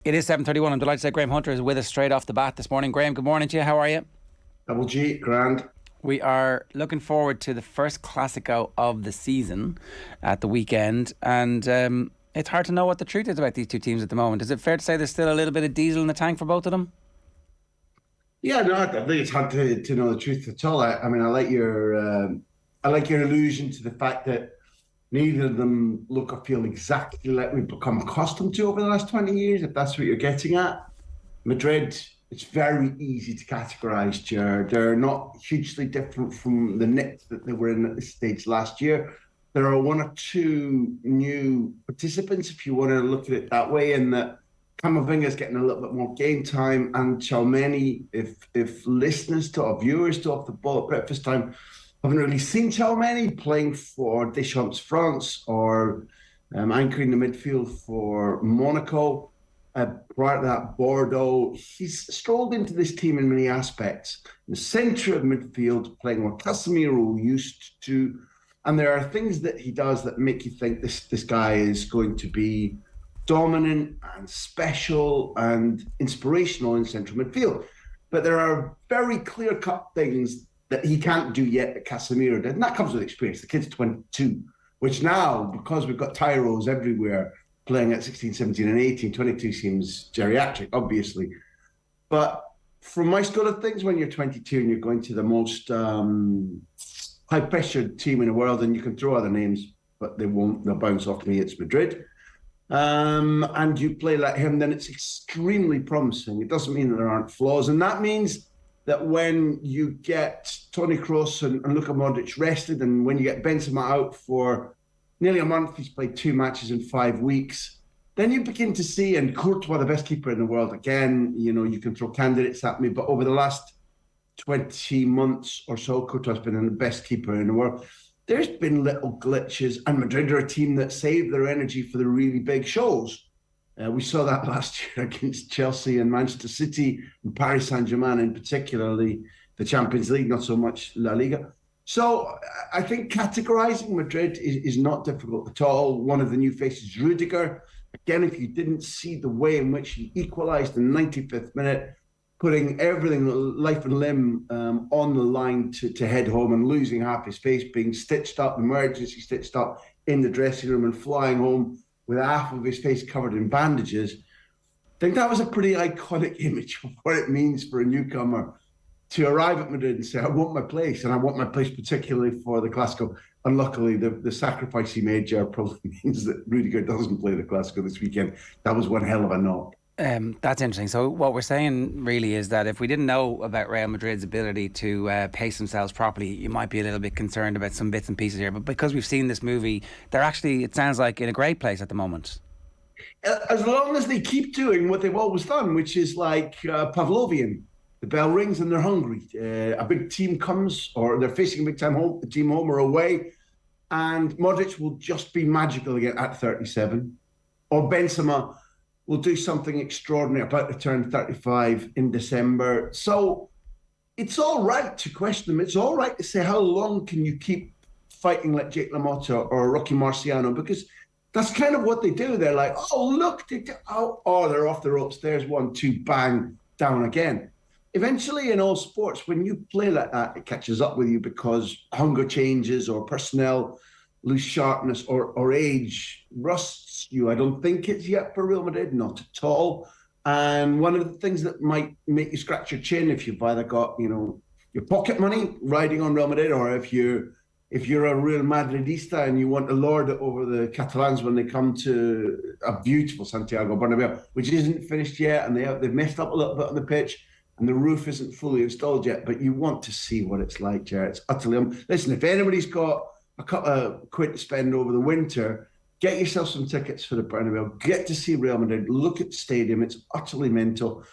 It is 7:31. I'm delighted to say Graham Hunter is with us straight off the bat this morning. Graham, good morning to you. How are you? Double G, grand. We are looking forward to the first Clasico of the season at the weekend. And it's hard to know what the truth is about these two teams at the moment. Is it fair to say there's still a little bit of diesel in the tank for both of them? Yeah, no, I think it's hard to know the truth at all. I mean, I like your allusion to the fact that neither of them look or feel exactly like we've become accustomed to over the last 20 years, if that's what you're getting at. Madrid, it's very easy to categorise, Ger. They're not hugely different from the Knicks that they were in at this stage last year. There are one or two new participants, if you want to look at it that way, and that Camavinga's getting a little bit more game time, and Tchouameni, if listeners to our viewers to Off the Ball at breakfast time haven't really seen Tchouameni playing for Deschamps France or anchoring the midfield for Monaco. Prior to that, Bordeaux. He's strolled into this team in many aspects. In the centre of midfield, playing what Casemiro used to. And there are things that he does that make you think this guy is going to be dominant and special and inspirational in central midfield. But there are very clear-cut things that he can't do yet that Casemiro did. And that comes with experience. The kid's 22, which now, because we've got Tyros everywhere playing at 16, 17 and 18, 22 seems geriatric, obviously. But from my school of things, when you're 22 and you're going to the most high-pressured team in the world, and you can throw other names, but they'll bounce off me, it's Madrid. And you play like him, then it's extremely promising. It doesn't mean that there aren't flaws. And that means that when you get Toni Kroos and Luka Modric rested, and when you get Benzema out for nearly a month, he's played 2 matches in 5 weeks, then you begin to see, and Courtois, the best keeper in the world, again, you can throw candidates at me, but over the last 20 months or so, Courtois has been the best keeper in the world. There's been little glitches, and Madrid are a team that save their energy for the really big shows. We saw that last year against Chelsea and Manchester City and Paris Saint-Germain, in particularly the Champions League, not so much La Liga. So I think categorising Madrid is not difficult at all. One of the new faces, Rudiger. Again, if you didn't see the way in which he equalised in the 95th minute, putting everything, life and limb, on the line to head home and losing half his face, being stitched up, emergency stitched up in the dressing room and flying home with half of his face covered in bandages. I think that was a pretty iconic image of what it means for a newcomer to arrive at Madrid and say, I want my place, and I want my place particularly for the Clasico. And luckily, the sacrifice he made, Ger, probably means that Rudiger doesn't play the Clasico this weekend. That was one hell of a knock. That's interesting. So what we're saying really is that if we didn't know about Real Madrid's ability to pace themselves properly, you might be a little bit concerned about some bits and pieces here. But because we've seen this movie, they're actually, it sounds like, in a great place at the moment. As long as they keep doing what they've always done, which is like Pavlovian. The bell rings and they're hungry. A big team comes, or they're facing a big team home or away, and Modric will just be magical again at 37. Or Benzema will do something extraordinary, about to turn 35 in December. So it's all right to question them. It's all right to say, how long can you keep fighting like Jake LaMotta or Rocky Marciano? Because that's kind of what they do. They're like, oh, look, they're off the ropes. There's 1, 2, bang, down again. Eventually, in all sports, when you play like that, it catches up with you because hunger changes or personnel lose sharpness or age rusts you. I don't think it's yet for Real Madrid, not at all. And one of the things that might make you scratch your chin if you've either got, your pocket money riding on Real Madrid, or if you're a Real Madridista and you want to lord it over the Catalans when they come to a beautiful Santiago Bernabeu, which isn't finished yet, and they've messed up a little bit on the pitch, and the roof isn't fully installed yet, but you want to see what it's like, Ger. It's utterly... Listen, if anybody's got a couple of quid to spend over the winter, get yourself some tickets for the Bernabeu. Get to see Real Madrid. Look at the stadium. It's utterly mental.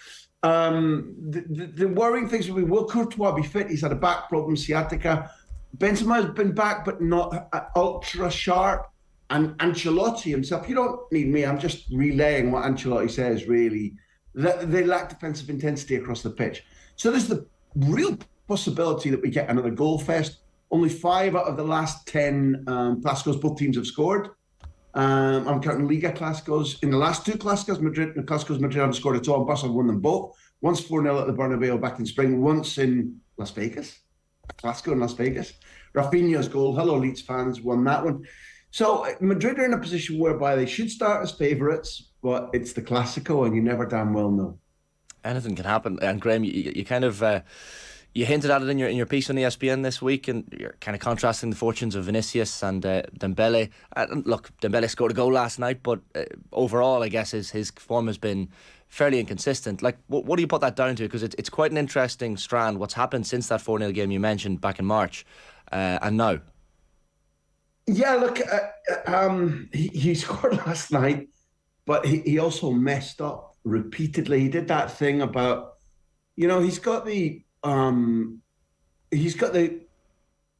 The worrying things will be, will Courtois be fit? He's had a back problem, sciatica. Benzema's been back, but not ultra sharp. And Ancelotti himself, you don't need me. I'm just relaying what Ancelotti says, really. They lack defensive intensity across the pitch. So there's the real possibility that we get another goal fest. Only 5 out of the last 10 Clásicos both teams have scored. I'm counting Liga Clásicos. In the last two Clásicos, Madrid haven't scored at all. Barca won them both. Once 4-0 at the Bernabeu back in spring, once in Las Vegas. Clasico in Las Vegas. Rafinha's goal, hello Leeds fans, won that one. So Madrid are in a position whereby they should start as favourites, but it's the Clasico and you never damn well know. Anything can happen. And Graham, you kind of you hinted at it in your piece on ESPN this week, and you're kind of contrasting the fortunes of Vinicius and Dembele. Look, Dembele scored a goal last night, but overall, I guess his form has been fairly inconsistent. Like, what do you put that down to? Because it's quite an interesting strand, what's happened since that 4-0 game you mentioned back in March, and now. Yeah, look, he scored last night, but he also messed up repeatedly. He did that thing about, he's got the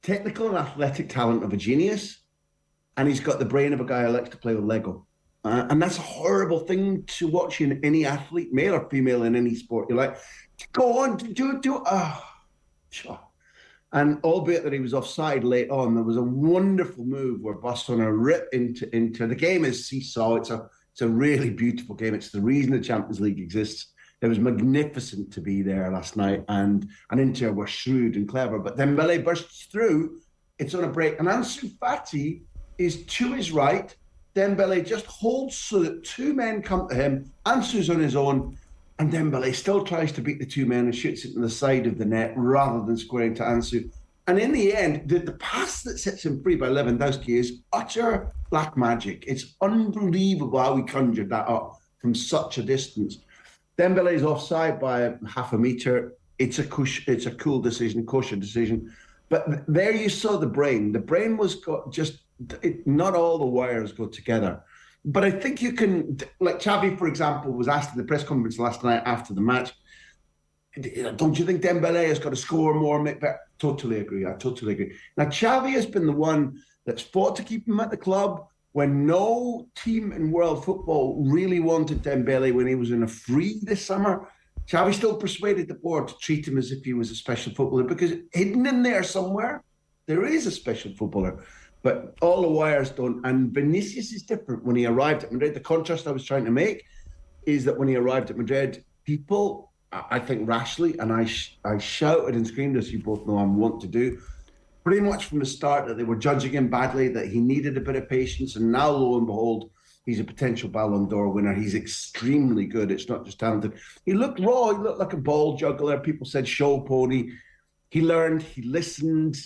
technical and athletic talent of a genius, and he's got the brain of a guy who likes to play with Lego. And that's a horrible thing to watch in any athlete, male or female, in any sport. You're like, go on, do. Sure. And albeit that he was offside late on, there was a wonderful move where Barcelona ripped into the game is seesaw. It's a really beautiful game. It's the reason the Champions League exists. It was magnificent to be there last night, and Inter were shrewd and clever. But Dembele bursts through. It's on a break, and Ansu Fati is to his right. Dembele just holds so that two men come to him. Ansu's on his own, and Dembele still tries to beat the two men and shoots it in the side of the net rather than squaring to Ansu. And in the end, the pass that sets him free by Lewandowski is utter black magic. It's unbelievable how he conjured that up from such a distance. Dembele's offside by half a metre. It's a cool decision, kosher decision. But there you saw the brain. The brain was not all the wires go together. But I think you can, like Xavi, for example, was asked in the press conference last night after the match, don't you think Dembele has got to score more, make better? I totally agree. Now, Xavi has been the one that's fought to keep him at the club when no team in world football really wanted Dembele when he was in a free this summer. Xavi still persuaded the board to treat him as if he was a special footballer, because hidden in there somewhere, there is a special footballer. But all the wires don't. And Vinicius is different. When he arrived at Madrid, the contrast I was trying to make is that when he arrived at Madrid, people, I think rashly, and I shouted and screamed, as you both know I'm wont to do, pretty much from the start, that they were judging him badly, that he needed a bit of patience. And now, lo and behold, he's a potential Ballon d'Or winner. He's extremely good. It's not just talented. He looked raw. He looked like a ball juggler. People said show pony. He learned, he listened,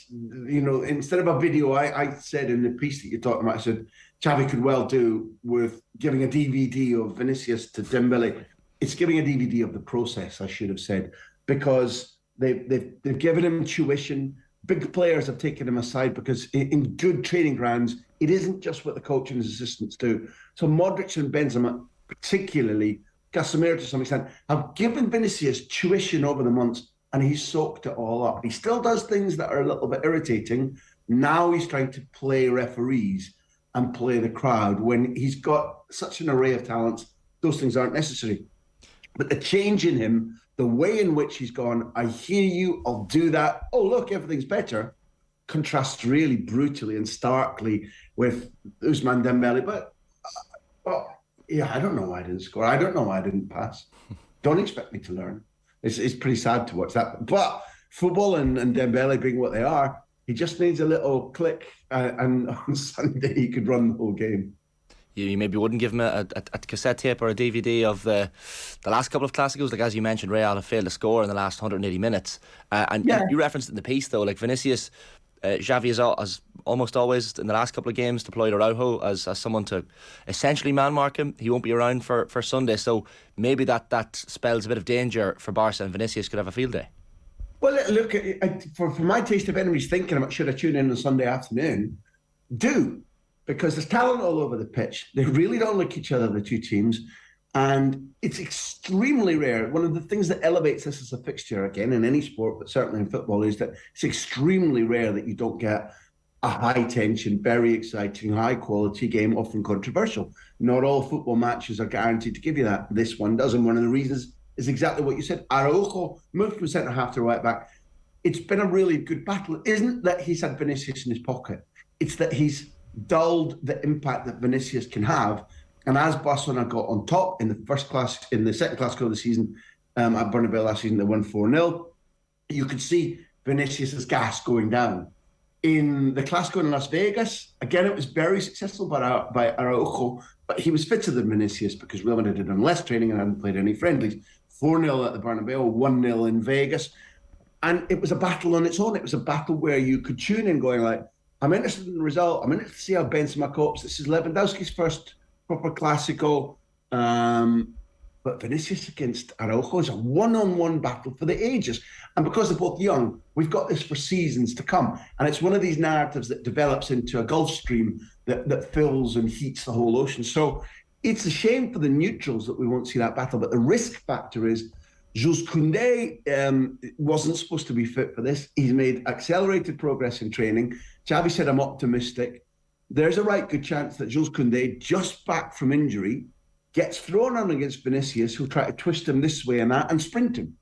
instead of a video, I said in the piece that you're talking about, I said, Xavi could well do with giving a DVD of Vinicius to Dembele. It's giving a DVD of the process, I should have said, because they've given him tuition. Big players have taken him aside because in good training grounds, it isn't just what the coach and his assistants do. So Modric and Benzema, particularly, Casemiro to some extent, have given Vinicius tuition over the months, and he's soaked it all up. He still does things that are a little bit irritating. Now he's trying to play referees and play the crowd. When he's got such an array of talents, those things aren't necessary. But the change in him, the way in which he's gone, I hear you, I'll do that. Oh, look, everything's better, contrasts really brutally and starkly with Ousmane Dembele. But, I don't know why I didn't score. I don't know why I didn't pass. Don't expect me to learn. It's pretty sad to watch that. But football and Dembele being what they are, he just needs a little click, and on Sunday he could run the whole game. You maybe wouldn't give him a cassette tape or a DVD of the last couple of Clásicos, like as you mentioned, Real have failed to score in the last 180 minutes. You referenced it in the piece though, like Vinicius, Xavi has almost always in the last couple of games deployed Araujo as someone to essentially man mark him. He won't be around for Sunday, so maybe that spells a bit of danger for Barca, and Vinicius could have a field day. Well, look, for my taste, if anybody's thinking about should I tune in on Sunday afternoon, do, because there's talent all over the pitch. They really don't look each other, the two teams. And it's extremely rare. One of the things that elevates this as a fixture, again, in any sport, but certainly in football, is that it's extremely rare that you don't get a high-tension, very exciting, high-quality game, often controversial. Not all football matches are guaranteed to give you that. This one does, and one of the reasons is exactly what you said. Araujo moved from centre-half to right-back. It's been a really good battle. It isn't that he's had Vinicius in his pocket. It's that he's dulled the impact that Vinicius can have. And as Barcelona got on top in the second Clasico of the season at Bernabeu last season, they won 4-0. You could see Vinicius' gas going down. In the Clasico in Las Vegas, again, it was very successful by Araujo, but he was fitter than Vinicius because Real Madrid had done less training and hadn't played any friendlies. 4-0 at the Bernabeu, 1-0 in Vegas. And it was a battle on its own. It was a battle where you could tune in going like, I'm interested in the result. I'm interested to see how Benzema copes. This is Lewandowski's first proper Clasico. But Vinicius against Araujo is a one-on-one battle for the ages. And because they're both young, we've got this for seasons to come. And it's one of these narratives that develops into a Gulf Stream that fills and heats the whole ocean. So it's a shame for the neutrals that we won't see that battle. But the risk factor is Jules Koundé wasn't supposed to be fit for this. He's made accelerated progress in training. Xavi said, I'm optimistic. There's a right good chance that Jules Koundé, just back from injury, gets thrown on against Vinicius, who'll try to twist him this way and that and sprint him.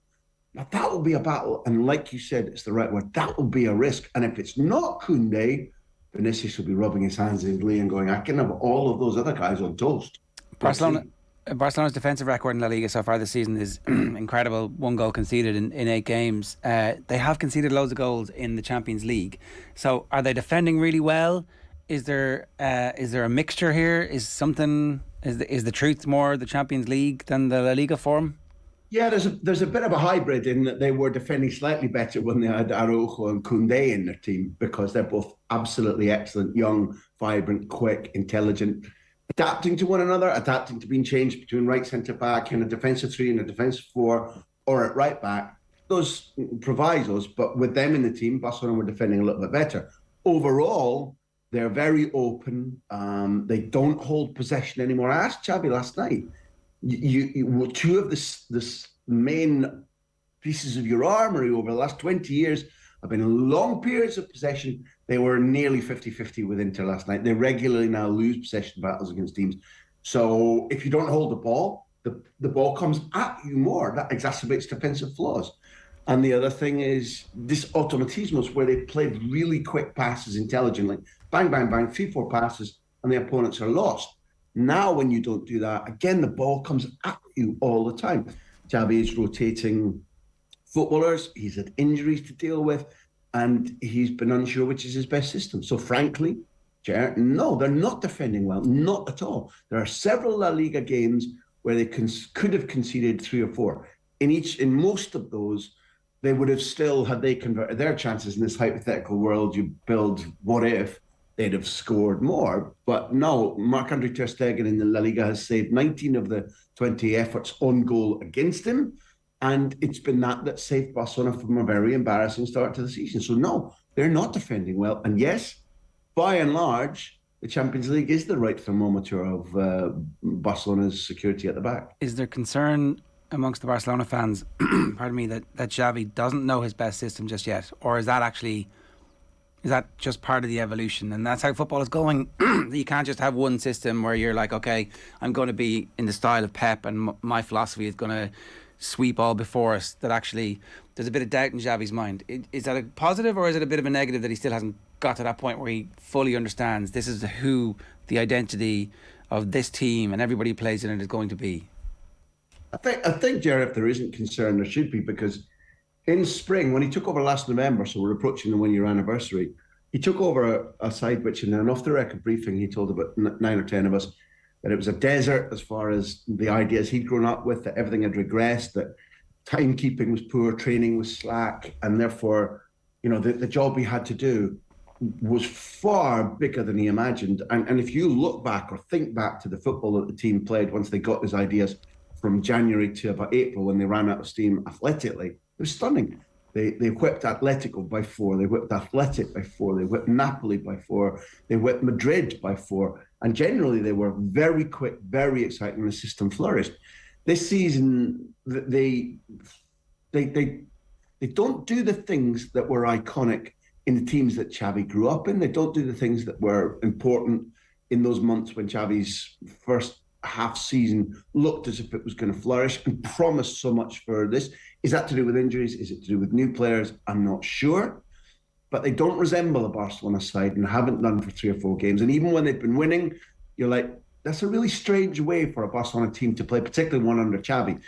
Now, that will be a battle. And like you said, it's the right word. That will be a risk. And if it's not Koundé, Vinicius will be rubbing his hands in glee and going, I can have all of those other guys on toast. Barcelona's defensive record in La Liga so far this season is incredible. 1 goal conceded in 8 games. They have conceded loads of goals in the Champions League. So are they defending really well? Is there a mixture here? Is the truth more the Champions League than the La Liga form? Yeah, there's a bit of a hybrid in that they were defending slightly better when they had Araujo and Koundé in their team because they're both absolutely excellent, young, vibrant, quick, intelligent, adapting to one another, adapting to being changed between right centre-back and a defensive 3 and a defensive 4 or at right back. Those provisos, but with them in the team, Barcelona were defending a little bit better. Overall, they're very open. They don't hold possession anymore. I asked Xavi last night, you 2 of this main pieces of your armory over the last 20 years have been long periods of possession. They were nearly 50-50 with Inter last night. They regularly now lose possession battles against teams. So if you don't hold the ball, the ball comes at you more. That exacerbates defensive flaws. And the other thing is this automatismos where they played really quick passes intelligently. Bang, bang, bang, 3-4 passes, and the opponents are lost. Now, when you don't do that, again, the ball comes at you all the time. Xavi is rotating footballers. He's had injuries to deal with, and he's been unsure which is his best system. So, frankly, Ger, no, they're not defending well, not at all. There are several La Liga games where they could have conceded 3 or 4. In most of those, they would have still, had they converted their chances in this hypothetical world, you build what if, they'd have scored more. But no, Marc-Andre ter Stegen in the La Liga has saved 19 of the 20 efforts on goal against him. And it's been that saved Barcelona from a very embarrassing start to the season. So no, they're not defending well. And yes, by and large, the Champions League is the right thermometer of Barcelona's security at the back. Is there concern amongst the Barcelona fans, pardon me, that Xavi doesn't know his best system just yet? Or is that just part of the evolution? And that's how football is going. You can't just have one system where you're like, okay, I'm going to be in the style of Pep and my philosophy is going to sweep all before us. That actually, there's a bit of doubt in Xavi's mind. Is that a positive or is it a bit of a negative that he still hasn't got to that point where he fully understands this is the identity of this team and everybody who plays in it is going to be? I think, Ger, if there isn't concern, there should be, because in spring, when he took over last November, so we're approaching the 1-year anniversary, he took over a side which, in an off-the-record briefing, he told about 9 or 10 of us that it was a desert as far as the ideas he'd grown up with, that everything had regressed, that timekeeping was poor, training was slack, and therefore, the job he had to do was far bigger than he imagined. And if you look back or think back to the football that the team played once they got his ideas from January to about April when they ran out of steam athletically, it was stunning. They whipped Atletico by 4, they whipped Athletic by 4, they whipped Napoli by 4, they whipped Madrid by 4, and generally they were very quick, very exciting, and the system flourished. This season, they don't do the things that were iconic in the teams that Xavi grew up in. They don't do the things that were important in those months when Xavi's first half season looked as if it was going to flourish and promised so much for this. Is that to do with injuries? Is it to do with new players? I'm not sure. but they don't resemble a Barcelona side and haven't done for 3 or 4 games. And even when they've been winning, you're like, that's a really strange way for a Barcelona team to play, particularly one under Xavi.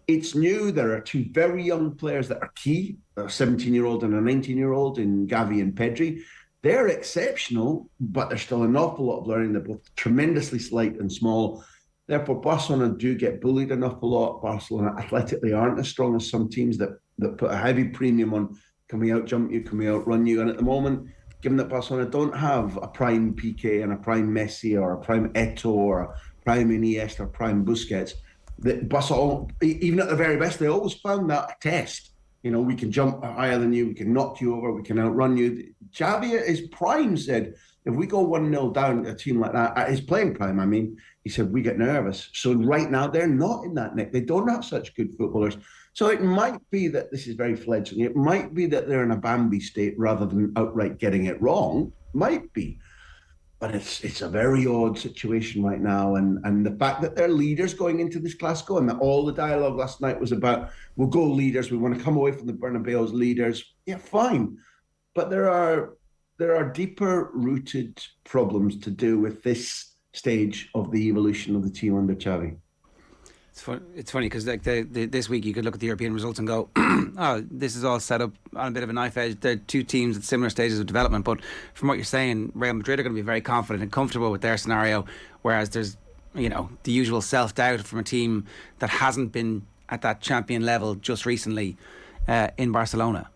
It's new. There are 2 very young players that are key, a 17-year-old and a 19-year-old in Gavi and Pedri. They're exceptional, but there's still an awful lot of learning. They're both tremendously slight and small. Therefore, Barcelona do get bullied an awful lot. Barcelona athletically aren't as strong as some teams that put a heavy premium on, can we out-jump you, can we outrun you? And at the moment, given that Barcelona don't have a prime Piqué and a prime Messi or a prime Eto'o or a prime Iniesta or prime Busquets, that Barcelona, even at the very best, they always found that a test. You know, we can jump higher than you, we can knock you over, we can outrun you. Xavi at his prime said, if we go 1-0 down to a team like that, at his playing prime, I mean, he said, we get nervous. So right now, they're not in that nick. They don't have such good footballers. So it might be that this is very fledgling. It might be that they're in a Bambi state rather than outright getting it wrong. Might be. But it's a very odd situation right now. And the fact that they're leaders going into this Clasico and that all the dialogue last night was about, we'll go leaders, we want to come away from the Bernabeu as leaders. Yeah, fine. But there are deeper rooted problems to do with this stage of the evolution of the team under Xavi. It's funny because like this week you could look at the European results and go, oh, this is all set up on a bit of a knife edge. They're 2 teams at similar stages of development, but from what you're saying, Real Madrid are going to be very confident and comfortable with their scenario, whereas there's, you know, the usual self-doubt from a team that hasn't been at that champion level just recently in Barcelona.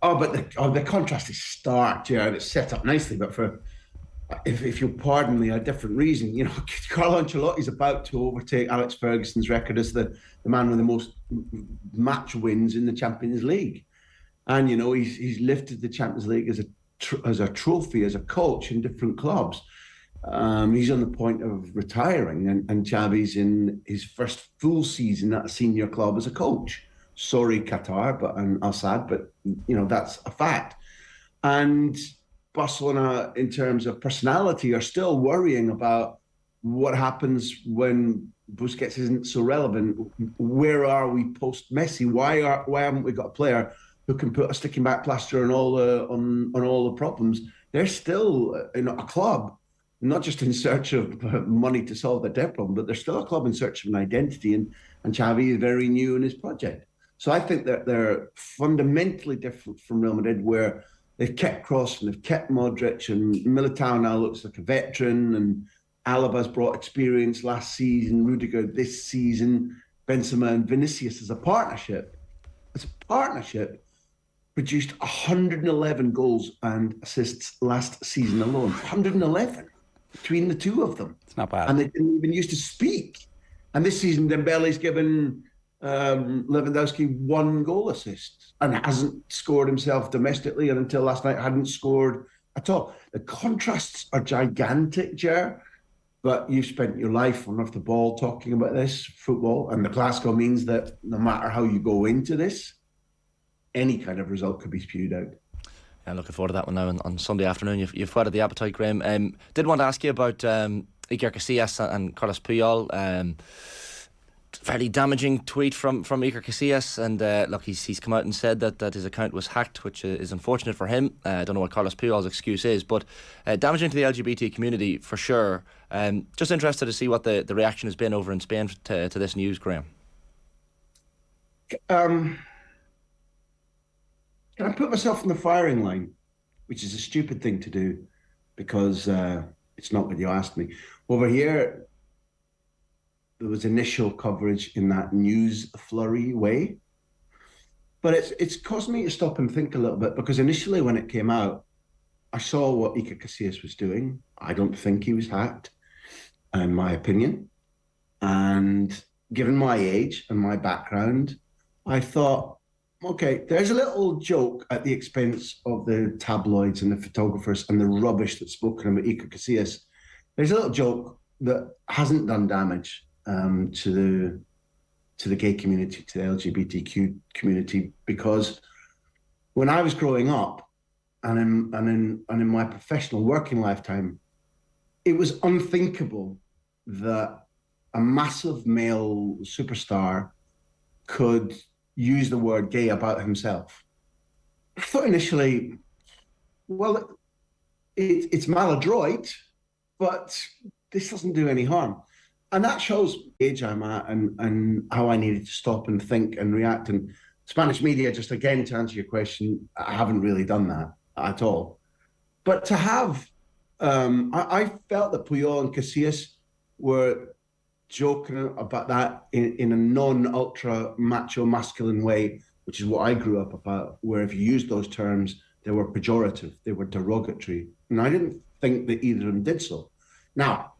Oh, but the contrast is stark, Ger. It's set up nicely, but for, if you'll pardon me, a different reason. You know, Carlo Ancelotti's about to overtake Alex Ferguson's record as the man with the most match wins in the Champions League. And, you know, he's lifted the Champions League as a trophy, as a coach in different clubs. He's on the point of retiring, and Xavi's in his first full season at a senior club as a coach. Sorry, Qatar, and Al-Sadd, but, you know, that's a fact. And Barcelona, in terms of personality, are still worrying about what happens when Busquets isn't so relevant. Where are we post Messi? Why haven't we got a player who can put a sticking back plaster on all the problems? They're still in a club, not just in search of money to solve their debt problem, but they're still a club in search of an identity. And Xavi is very new in his project. So I think that they're fundamentally different from Real Madrid, where they've kept Kroos and they've kept Modric, and Militao now looks like a veteran, and Alaba's brought experience last season, Rudiger this season, Benzema and Vinicius as a partnership. As a partnership, produced 111 goals and assists last season alone. 111 between the 2 of them. It's not bad. And they didn't even used to speak. And this season, Dembele's given Lewandowski 1 goal assist and hasn't scored himself domestically, and until last night hadn't scored at all. The contrasts are gigantic, Ger, but you've spent your life on off the ball talking about this football, and the Clasico means that no matter how you go into this, any kind of result could be spewed out. I'm looking forward to that one now on Sunday afternoon. You've whetted the appetite, Graham. Did want to ask you about Ger Casillas and Carlos Puyol. Fairly damaging tweet from Iker Casillas, and look, he's come out and said that his account was hacked, which is unfortunate for him. I don't know what Carlos Puyol's excuse is, but damaging to the LGBT community for sure. Just interested to see what the reaction has been over in Spain to this news, Graham. Can I put myself in the firing line, which is a stupid thing to do because it's not what you asked me. Over here, there was initial coverage in that news flurry way, but it's caused me to stop and think a little bit, because initially when it came out, I saw what Iker Casillas was doing. I don't think he was hacked, in my opinion. And given my age and my background, I thought, okay, there's a little joke at the expense of the tabloids and the photographers and the rubbish that's spoken about Iker Casillas. There's a little joke that hasn't done damage to the gay community, to the LGBTQ community, because when I was growing up and in my professional working lifetime, it was unthinkable that a massive male superstar could use the word gay about himself. I thought initially, well, it's maladroit, but this doesn't do any harm. And that shows the age I'm at and how I needed to stop and think and react. And Spanish media, just again, to answer your question, I haven't really done that at all. But to have, I felt that Puyol and Casillas were joking about that in a non-ultra macho masculine way, which is what I grew up about, where if you used those terms, they were pejorative, they were derogatory. And I didn't think that either of them did so. Now,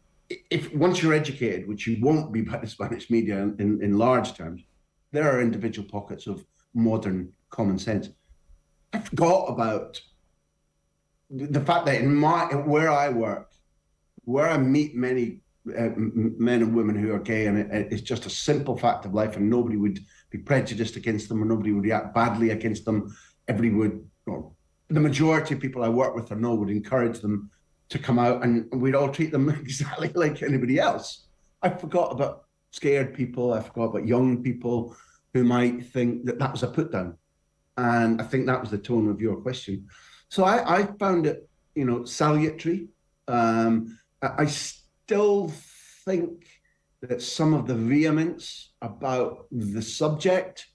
if once you're educated, which you won't be by the Spanish media in large terms, there are individual pockets of modern common sense. I forgot about the fact that where I work, where I meet many men and women who are gay, and it's just a simple fact of life, and nobody would be prejudiced against them, or nobody would react badly against them. Everybody would, or the majority of people I work with or know would encourage them to come out, and we'd all treat them exactly like anybody else. I forgot about scared people. I forgot about young people who might think that that was a put down. And I think that was the tone of your question. So I found it, salutary. I still think that some of the vehemence about the subject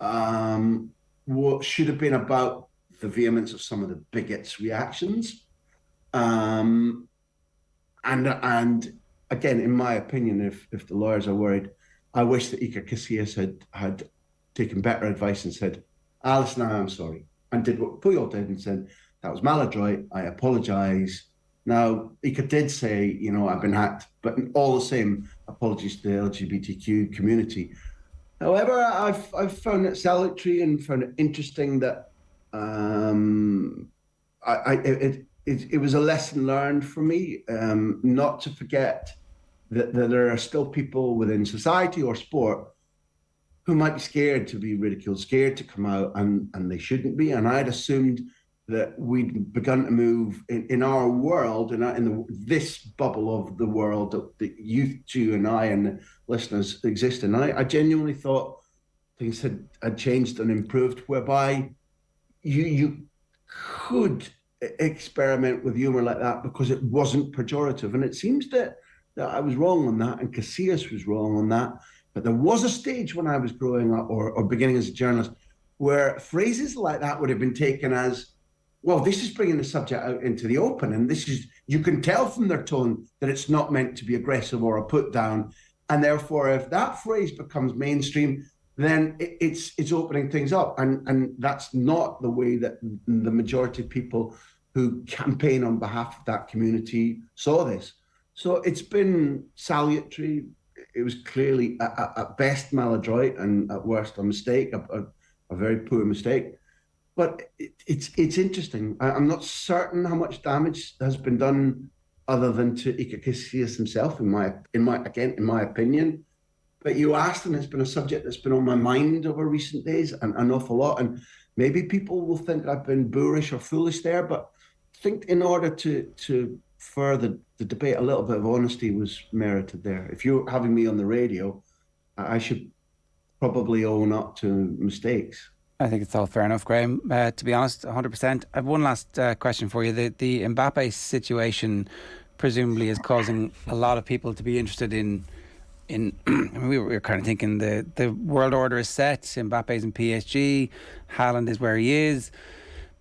should have been about the vehemence of some of the bigots' reactions. And again, in my opinion, if the lawyers are worried, I wish that Iker Casillas had taken better advice and said, listen, I'm sorry, and did what Puyol did and said, that was maladroit, I apologise. Now, Iker did say, I've been hacked, but all the same, apologies to the LGBTQ community. However, I've found it salutary and found it interesting that it was a lesson learned for me, not to forget that there are still people within society or sport who might be scared to be ridiculed, scared to come out, and they shouldn't be. And I'd assumed that we'd begun to move in our world, in this bubble of the world that you and I and the listeners exist in. I genuinely thought things had changed and improved, whereby you could experiment with humor like that because it wasn't pejorative. And it seems that I was wrong on that, and Casillas was wrong on that. But there was a stage when I was growing up or beginning as a journalist where phrases like that would have been taken as, well, this is bringing the subject out into the open. And you can tell from their tone that it's not meant to be aggressive or a put down. And therefore, if that phrase becomes mainstream, then it's opening things up. And that's not the way that the majority of people who campaign on behalf of that community saw this. So it's been salutary. It was clearly at best maladroit and at worst a mistake, a very poor mistake. But it's interesting. I'm not certain how much damage has been done other than to Iker Casillas himself, in my opinion. But you asked, and it's been a subject that's been on my mind over recent days an awful lot. And maybe people will think I've been boorish or foolish there, but I think in order to further the debate, a little bit of honesty was merited there. If you're having me on the radio, I should probably own up to mistakes. I think it's all fair enough, Graham. To be honest, 100%. I have one last question for you. The Mbappe situation presumably is causing a lot of people to be interested in I mean, we were kind of thinking the world order is set. Mbappe's in PSG, Haaland is where he is,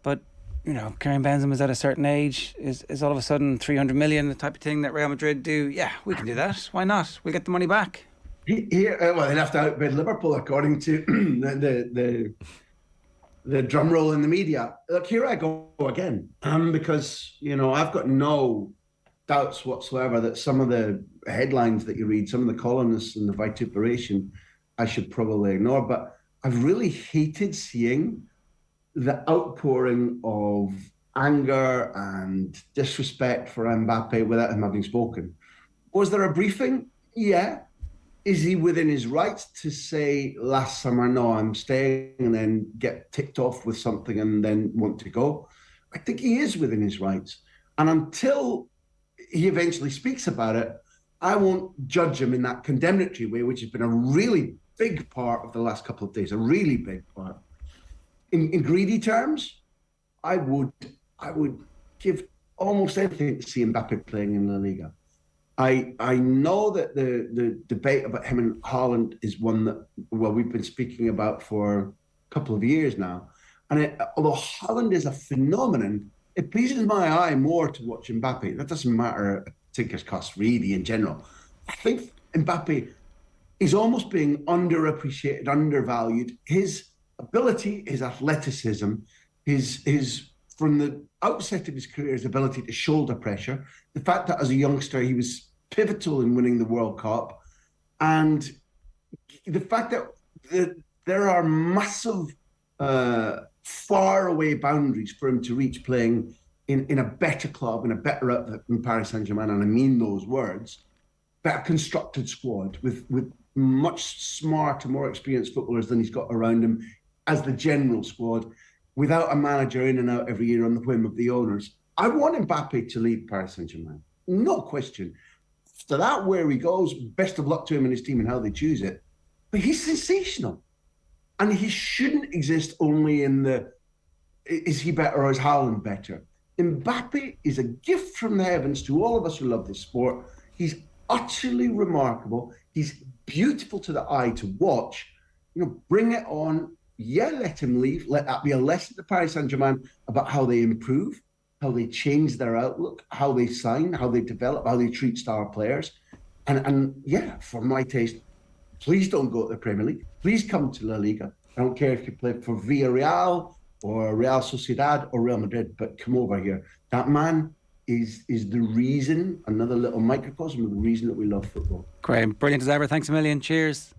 but Karim Benzema is at a certain age. Is all of a sudden 300 million the type of thing that Real Madrid do? Yeah, we can do that. Why not? We'll get the money back. Here, well, they'd have to outbid Liverpool according to the drum roll in the media. Look, here I go again, because I've got no doubts whatsoever that some of the headlines that you read, some of the columnists and the vituperation, I should probably ignore. But I've really hated seeing the outpouring of anger and disrespect for Mbappe without him having spoken. Was there a briefing? Yeah. Is he within his rights to say last summer, no, I'm staying, and then get ticked off with something and then want to go? I think he is within his rights. And until he eventually speaks about it, I won't judge him in that condemnatory way, which has been a really big part of the last couple of days, a really big part. In greedy terms, I would I would give almost anything to see Mbappe playing in La Liga. I know that the debate about him and Haaland is one that, well, we've been speaking about for a couple of years now. And although Haaland is a phenomenon, it pleases my eye more to watch Mbappe. That doesn't matter, tinker's cost, really, in general. I think Mbappe is almost being underappreciated, undervalued. His ability, his athleticism, his from the outset of his career, his ability to shoulder pressure, the fact that as a youngster he was pivotal in winning the World Cup, and the fact that there are massive far away boundaries for him to reach playing in a better club, in a better outfit than Paris Saint-Germain, and I mean those words, better constructed squad with much smarter, more experienced footballers than he's got around him as the general squad, without a manager in and out every year on the whim of the owners. I want Mbappe to lead Paris Saint-Germain, no question. After that, where he goes, best of luck to him and his team and how they choose it. But he's sensational. And he shouldn't exist only in the, is he better or is Haaland better? Mbappe is a gift from the heavens to all of us who love this sport. He's utterly remarkable. He's beautiful to the eye to watch. You know, bring it on. Yeah, let him leave. Let that be a lesson to Paris Saint-Germain about how they improve, how they change their outlook, how they sign, how they develop, how they treat star players. And yeah, for my taste, please don't go to the Premier League. Please come to La Liga. I don't care if you play for Villarreal or Real Sociedad or Real Madrid, but come over here. That man is the reason, another little microcosm of the reason that we love football. Great. Brilliant as ever. Thanks a million. Cheers.